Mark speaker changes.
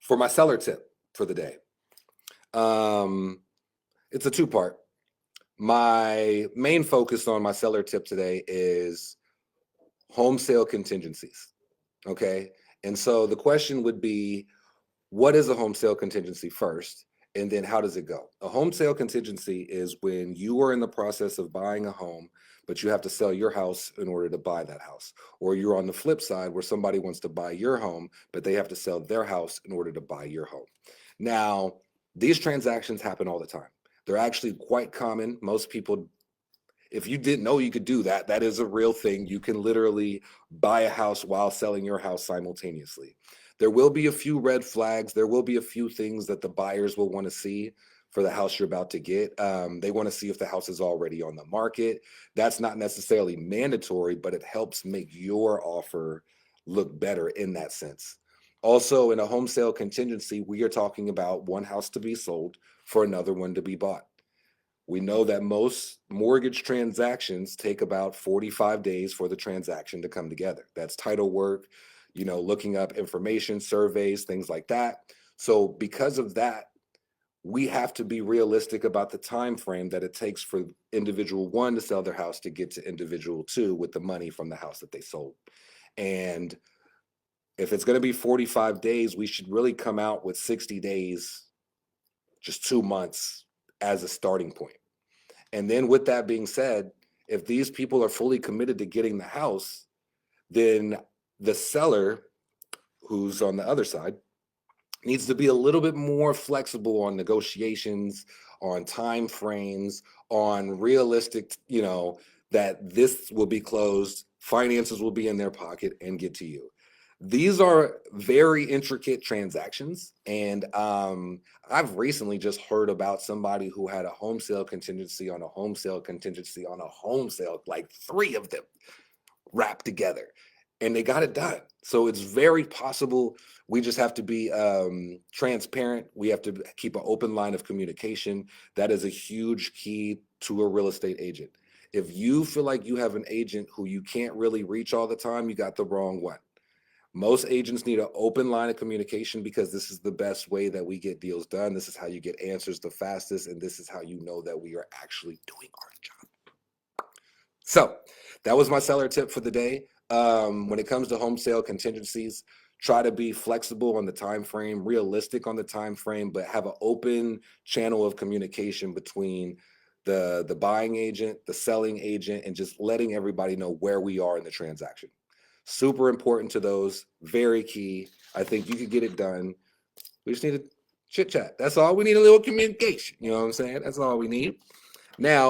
Speaker 1: For my seller tip for the day, it's a two-part. My main focus on my seller tip today is home sale contingencies. Okay. And so the question would be, what is a home sale contingency first? And then how does it go? A home sale contingency is when you are in the process of buying a home, but you have to sell your house in order to buy that house. Or you're on the flip side where somebody wants to buy your home, but they have to sell their house in order to buy your home. Now, these transactions happen all the time. They're actually quite common. Most people, if you didn't know you could do that, that is a real thing. You can literally buy a house while selling your house simultaneously. There will be a few red flags. There will be a few things that the buyers will want to see for the house you're about to get. They want to see if the house is already on the market. That's not necessarily mandatory, but it helps make your offer look better in that sense. Also, in a home sale contingency, we are talking about one house to be sold for another one to be bought. We know that most mortgage transactions take about 45 days for the transaction to come together. That's title work, looking up information, surveys, things like that. So because of that, we have to be realistic about the time frame that it takes for individual one to sell their house to get to individual two with the money from the house that they sold. And if it's going to be 45 days, we should really come out with 60 days, just 2 months as a starting point. And then with that being said, if these people are fully committed to getting the house, then the seller, who's on the other side, needs to be a little bit more flexible on negotiations, on time frames, on realistic, that this will be closed, finances will be in their pocket and get to you. These are very intricate transactions. And I've recently just heard about somebody who had a home sale contingency on a home sale contingency on a home sale, like 3 of them wrapped together, and they got it done. So it's very possible. We just have to be transparent. We have to keep an open line of communication. That is a huge key to a real estate agent. If you feel like you have an agent who you can't really reach all the time, you got the wrong one. Most agents need an open line of communication because this is the best way that we get deals done. This is how you get answers the fastest, and this is how you know that we are actually doing our job. So that was my seller tip for the day. When it comes to home sale contingencies, try to be flexible on the time frame, realistic on the time frame, but have an open channel of communication between the buying agent, the selling agent, and just letting everybody know where we are in the transaction. Super important to those, very key. I think you could get it done. We just need to chit chat. That's all we need, a little communication. You know what I'm saying? That's all we need. Now,